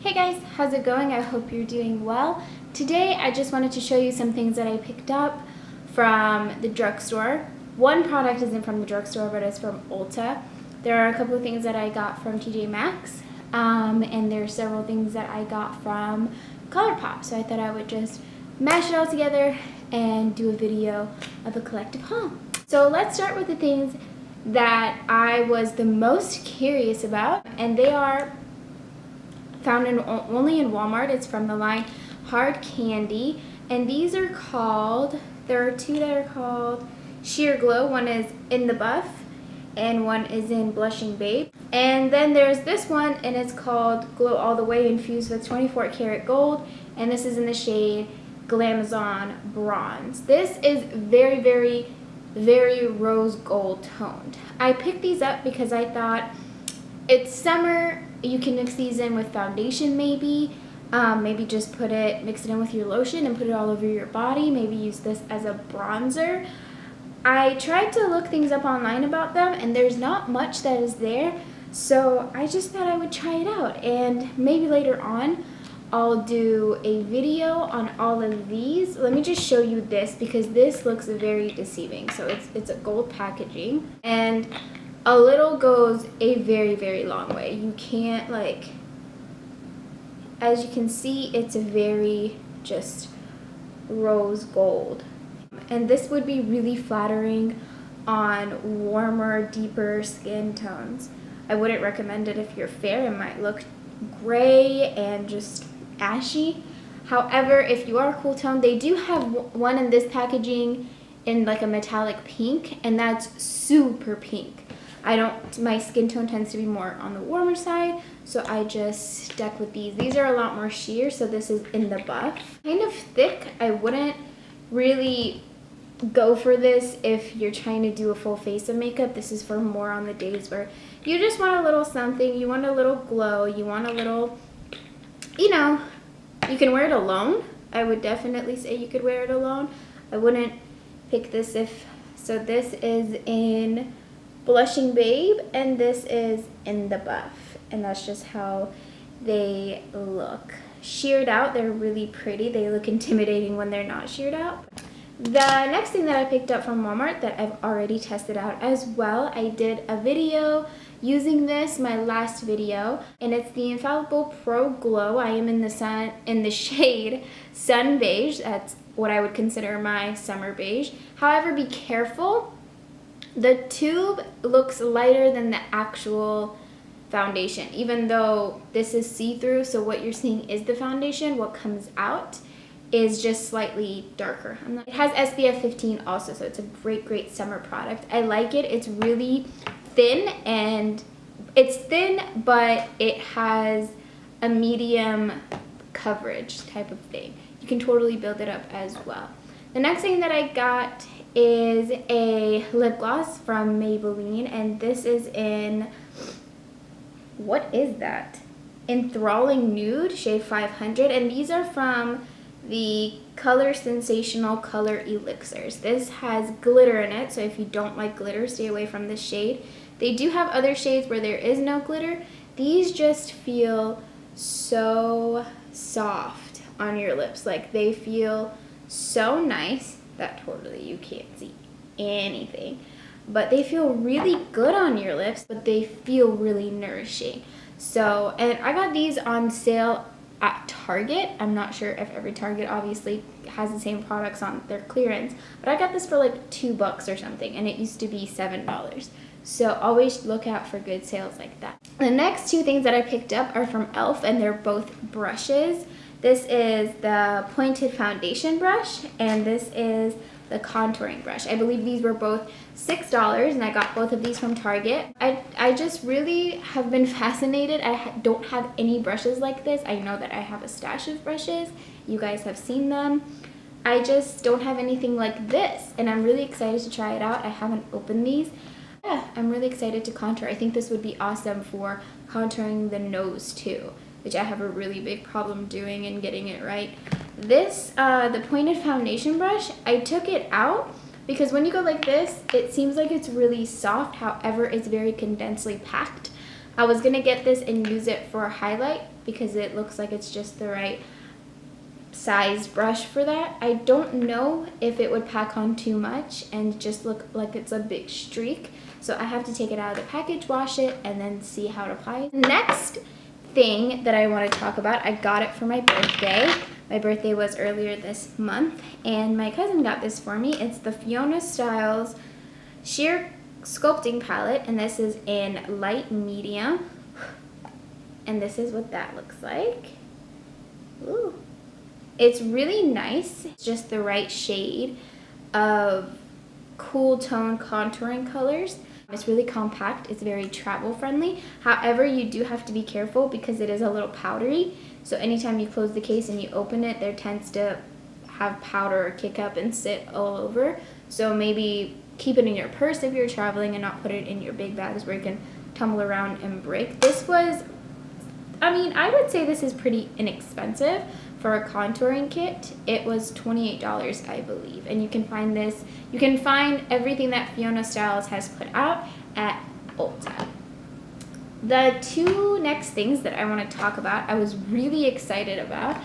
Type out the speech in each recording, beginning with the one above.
Hey guys, how's it going? I hope you're doing well. Today I just wanted to show you some things that I picked up from the drugstore. One product isn't from the drugstore, but it's from Ulta. There are a couple of things that I got from TJ Maxx, and there are several things that I got from ColourPop. So I thought I would just mash it all together and do a video of a collective haul. So let's start with the things that I was the most curious about, and they are found only in Walmart. It's from the line Hard Candy, and these are called, there are two that are called Sheer Glow. One is In the Buff and one is in Blushing Babe. And then there's this one, and it's called Glow All the Way, infused with 24 karat gold, and this is in the shade Glamazon Bronze. This is very, very, very rose gold toned. I picked these up because I thought it's summer. You can mix these in with foundation maybe. Maybe just mix it in with your lotion and put it all over your body. Maybe use this as a bronzer. I tried to look things up online about them, and there's not much that is there. So I just thought I would try it out, and maybe later on I'll do a video on all of these. Let me just show you this because this looks very deceiving. So it's a gold packaging, and a little goes a very, very long way. You can't, like, as you can see, it's a very just rose gold. And this would be really flattering on warmer, deeper skin tones. I wouldn't recommend it if you're fair. It might look gray and just ashy. However, if you are cool tone, they do have one in this packaging in like a metallic pink, and that's super pink. My skin tone tends to be more on the warmer side, so I just stuck with these. These are a lot more sheer, so this is In the Buff. Kind of thick. I wouldn't really go for this if you're trying to do a full face of makeup. This is for more on the days where you just want a little something, you want a little glow, you want a little, you know, you can wear it alone. I would definitely say you could wear it alone. I wouldn't pick this so this is in Blushing Babe, and this is In the Buff, and that's just how they look. Sheared out, they're really pretty. They look intimidating when they're not sheared out. The next thing that I picked up from Walmart that I've already tested out as well, I did a video using this, my last video, and it's the Infallible Pro Glow. I am in the shade Sun Beige. That's what I would consider my summer beige. However, be careful. The tube looks lighter than the actual foundation, even though this is see-through, so what you're seeing is the foundation. What comes out is just slightly darker. It has SPF 15 also, so it's a great, great summer product. I like it. It's really thin, and it's thin, but it has a medium coverage type of thing. You can totally build it up as well. The next thing that I got is a lip gloss from Maybelline, and this is in, what is that? Enthralling Nude, shade 500, and these are from the Color Sensational Color Elixirs. This has glitter in it, so if you don't like glitter, stay away from this shade. They do have other shades where there is no glitter. These just feel so soft on your lips. Like, they feel so nice that totally you can't see anything, but they feel really good on your lips, but they feel really nourishing. So, and I got these on sale at Target. I'm not sure if every Target obviously has the same products on their clearance, but I got this for like $2 or something, and it used to be $7. So always look out for good sales like that. The next two things that I picked up are from e.l.f., and they're both brushes. This is the pointed foundation brush, and this is the contouring brush. I believe these were both $6, and I got both of these from Target. I just really have been fascinated. I don't have any brushes like this. I know that I have a stash of brushes. You guys have seen them. I just don't have anything like this, and I'm really excited to try it out. I haven't opened these. Yeah, I'm really excited to contour. I think this would be awesome for contouring the nose too, which I have a really big problem doing and getting it right. This, the pointed foundation brush, I took it out because when you go like this, it seems like it's really soft. However, it's very condensely packed. I was gonna get this and use it for a highlight because it looks like it's just the right size brush for that. I don't know if it would pack on too much and just look like it's a big streak. So I have to take it out of the package, wash it, and then see how it applies. Next thing that I want to talk about, I got it for my birthday. My birthday was earlier this month, and my cousin got this for me. It's the Fiona Styles Sheer Sculpting Palette, and this is in light medium. And this is what that looks like. Ooh. It's really nice. It's just the right shade of cool tone contouring colors. It's really compact. It's very travel friendly. However, you do have to be careful because it is a little powdery. So anytime you close the case and you open it, there tends to have powder kick up and sit all over. So maybe keep it in your purse if you're traveling and not put it in your big bags where it can tumble around and break. This was, I mean, I would say this is pretty inexpensive for a contouring kit. It was $28, I believe. And you can find this, you can find everything that Fiona Styles has put out at Ulta. The two next things that I want to talk about, I was really excited about.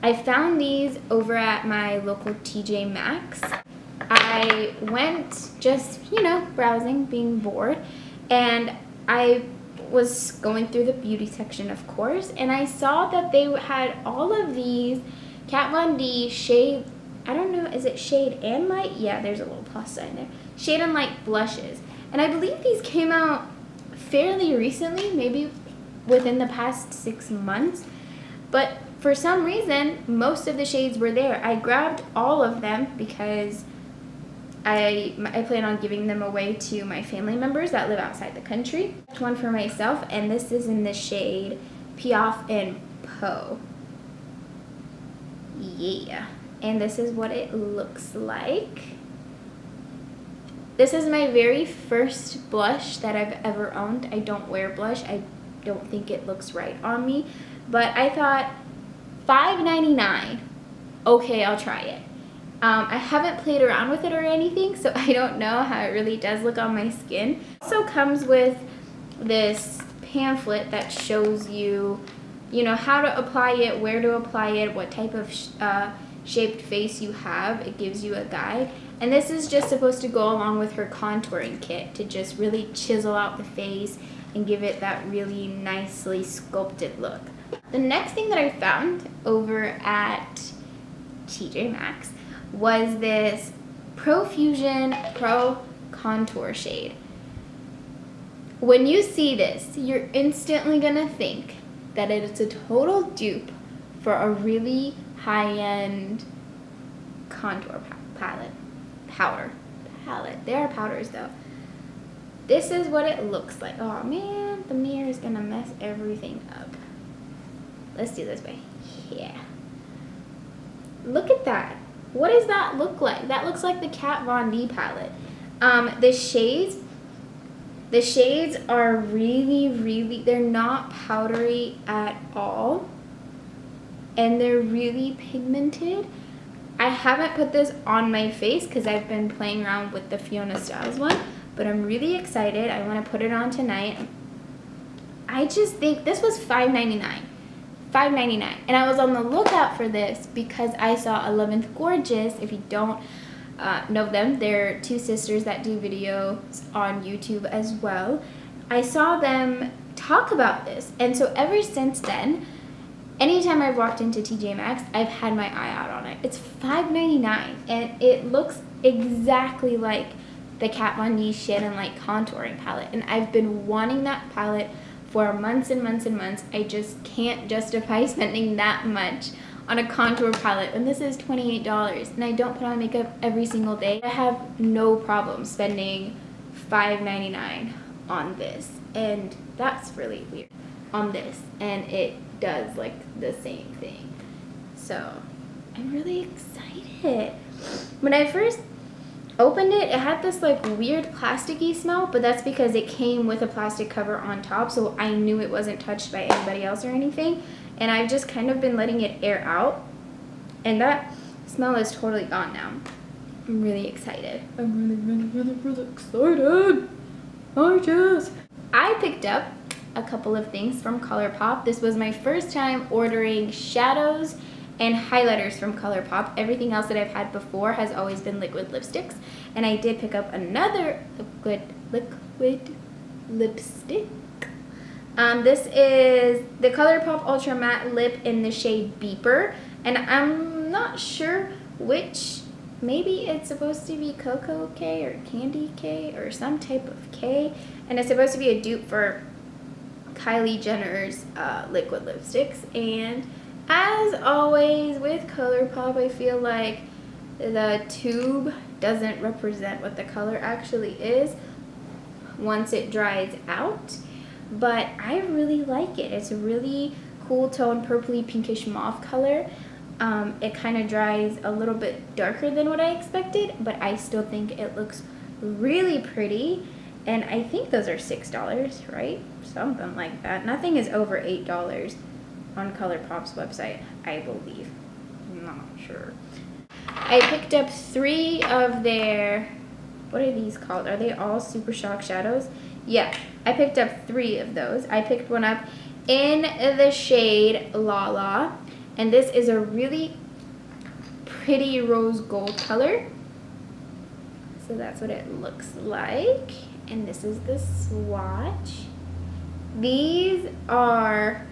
I found these over at my local TJ Maxx. I went just, you know, browsing, being bored, and I was going through the beauty section, of course, and I saw that they had all of these Kat Von D shade, I don't know, is it shade and light? Yeah, there's a little plus sign there. Shade and light blushes. And I believe these came out fairly recently, maybe within the past 6 months. But for some reason, most of the shades were there. I grabbed all of them because I plan on giving them away to my family members that live outside the country. One for myself, and this is in the shade Piaf and Poe. Yeah, and this is what it looks like. This is my very first blush that I've ever owned. I don't wear blush. I don't think it looks right on me, but I thought $5.99. Okay, I'll try it. I haven't played around with it or anything, so I don't know how it really does look on my skin. It also comes with this pamphlet that shows you, how to apply it, where to apply it, what type of shaped face you have. It gives you a guide. And this is just supposed to go along with her contouring kit to just really chisel out the face and give it that really nicely sculpted look. The next thing that I found over at TJ Maxx was this Profusion Pro Contour shade. When you see this, you're instantly gonna think that it's a total dupe for a really high-end contour palette. They are powders though. This is what it looks like. Oh man, the mirror is gonna mess everything up. Let's do this way. Yeah. Look at that. What does that look like? That looks like the Kat Von D palette. The shades are really, they're not powdery at all. And they're really pigmented. I haven't put this on my face because I've been playing around with the Fiona Styles one, but I'm really excited. I want to put it on tonight. I just think this was $5.99. And I was on the lookout for this because I saw 11th Gorgeous. If you don't know them, they're two sisters that do videos on YouTube as well. I saw them talk about this, and so ever since then, anytime I've walked into TJ Maxx, I've had my eye out on it. It's $5.99, and it looks exactly like the Kat Von D Shade and Light Contouring palette, and I've been wanting that palette for months and months and months. I just can't justify spending that much on a contour palette, and this is $28, and I don't put on makeup every single day. I have no problem spending $5.99 on this, and that's really weird on this, and it does like the same thing. So I'm really excited. When I first opened it, it had this like weird plasticky smell, but that's because it came with a plastic cover on top, so I knew it wasn't touched by anybody else or anything. And I've just kind of been letting it air out, and that smell is totally gone now. I'm really excited. I'm really excited. I picked up a couple of things from ColourPop. This was my first time ordering shadows and highlighters from ColourPop. Everything else that I've had before has always been liquid lipsticks. And I did pick up another liquid lipstick. This is the ColourPop Ultra Matte Lip in the shade Beeper. And I'm not sure which, maybe it's supposed to be Cocoa K or Candy K or some type of K. And it's supposed to be a dupe for Kylie Jenner's liquid lipsticks. And as always with ColourPop, I feel like the tube doesn't represent what the color actually is once it dries out. But I really like it. It's a really cool tone, purpley pinkish mauve color. It kind of dries a little bit darker than what I expected, but I still think it looks really pretty. And I think those are $6, right? Something like that. Nothing is over $8 on ColourPop's website, I believe. I'm not sure. I picked up 3 of their, what are these called? Are they all Super Shock shadows? Yeah, I picked up 3 of those. I picked one up in the shade Lala, and this is a really pretty rose gold color. So that's what it looks like. And this is the swatch. These are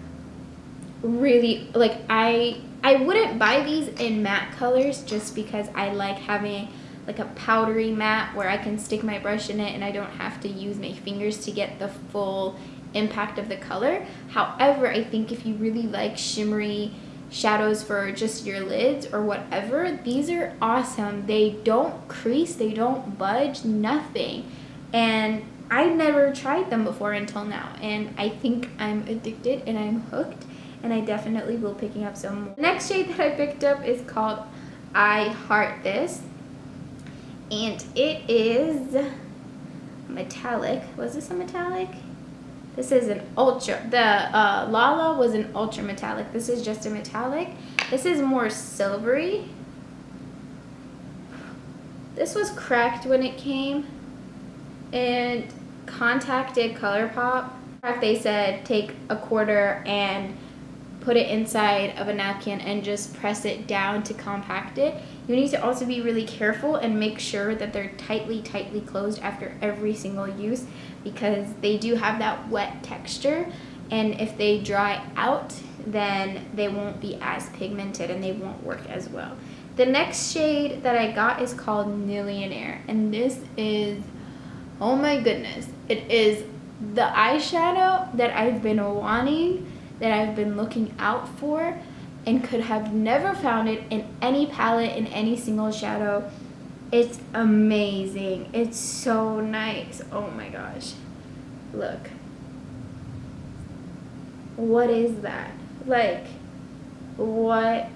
really, like, I wouldn't buy these in matte colors just because I like having like a powdery matte where I can stick my brush in it and I don't have to use my fingers to get the full impact of the color. However, I think if you really like shimmery shadows for just your lids or whatever, these are awesome. They don't crease, they don't budge, nothing. And I never tried them before until now, and I think I'm addicted and I'm hooked, and I definitely will picking up some more. The next shade that I picked up is called I Heart This, and it is metallic. Was this a metallic? This is an ultra. The Lala was an ultra metallic. This is just a metallic. This is more silvery. This was cracked when it came, and contacted ColourPop. They said take a quarter and put it inside of a napkin and just press it down to compact it. You need to also be really careful and make sure that they're tightly closed after every single use, because they do have that wet texture, and if they dry out, then they won't be as pigmented and they won't work as well. The next shade that I got is called Millionaire, and this is, oh my goodness, it is the eyeshadow that I've been wanting, that I've been looking out for, and could have never found it in any palette, in any single shadow. It's amazing. It's so nice. Oh my gosh. Look. What is that? Like, what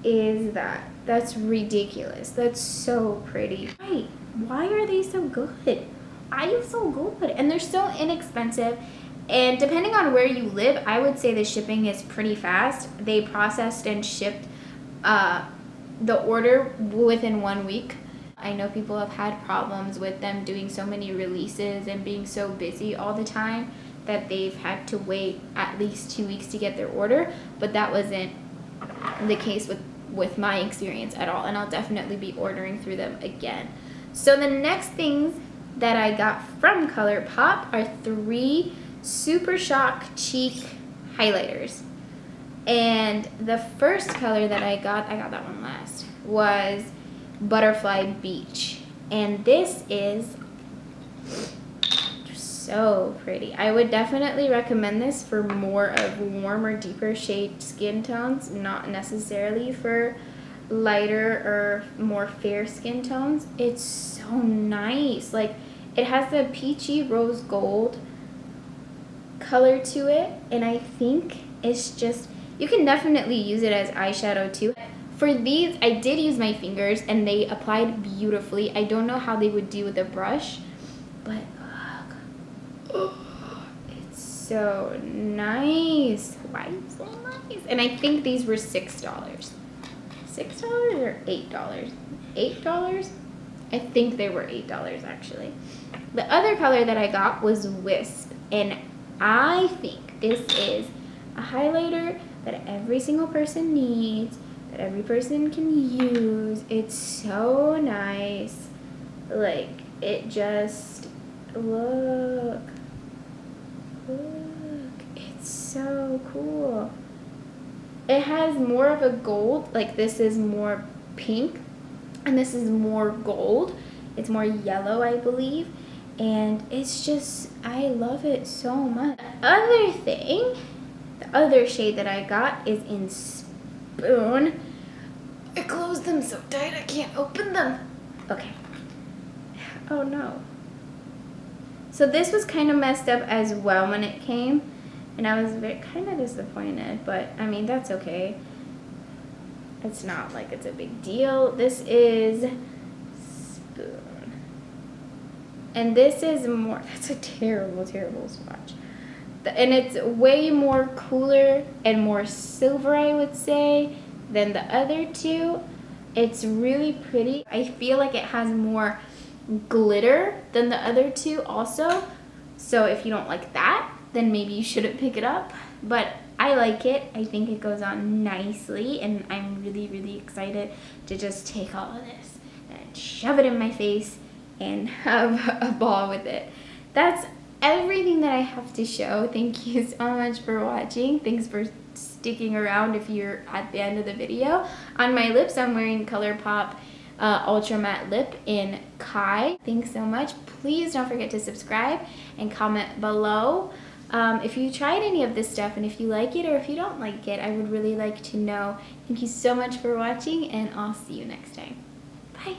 is that? That's ridiculous. That's so pretty. Why are they so good? Why are you so good? And they're so inexpensive. And depending on where you live, I would say the shipping is pretty fast. They processed and shipped the order within 1 week. I know people have had problems with them doing so many releases and being so busy all the time that they've had to wait at least 2 weeks to get their order, but that wasn't the case with my experience at all, and I'll definitely be ordering through them again. So the next things that I got from ColourPop are 3 Super Shock Cheek highlighters. And the first color that I got that one last, was Butterfly Beach. And this is so pretty. I would definitely recommend this for more of warmer, deeper shade skin tones, not necessarily for lighter or more fair skin tones. It's so nice. Like, it has the peachy rose gold color to it, and I think it's just, you can definitely use it as eyeshadow too. For these, I did use my fingers and they applied beautifully. I don't know how they would do with a brush, but look. Oh, it's so nice. Why is it so nice? And I think these were $6. $6 or $8? $8? I think they were $8 actually. The other color that I got was Wisp, And I think this is a highlighter that every single person needs, that every person can use. It's so nice. Like, it just, look, it's so cool. It has more of a gold, like this is more pink, and this is more gold. It's more yellow, I believe, and it's just, I love it so much. The other shade that I got is in Spoon. I closed them so tight I can't open them. Okay. Oh no. So this was kind of messed up as well when it came, and I was kind of disappointed, but I mean, that's okay. It's not like it's a big deal. This is Spoon. And this is more, that's a terrible, terrible swatch. And it's way more cooler and more silver, I would say, than the other two. It's really pretty. I feel like it has more glitter than the other two also. So if you don't like that, then maybe you shouldn't pick it up. But I like it. I think it goes on nicely, and I'm really, really excited to just take all of this and shove it in my face and have a ball with it. That's everything that I have to show. Thank you so much for watching. Thanks for sticking around if you're at the end of the video. On my lips, I'm wearing ColourPop Ultra Matte Lip in Kai. Thanks so much. Please don't forget to subscribe and comment below if you tried any of this stuff, and if you like it or if you don't like it. I would really like to know. Thank you so much for watching, and I'll see you next time. Bye.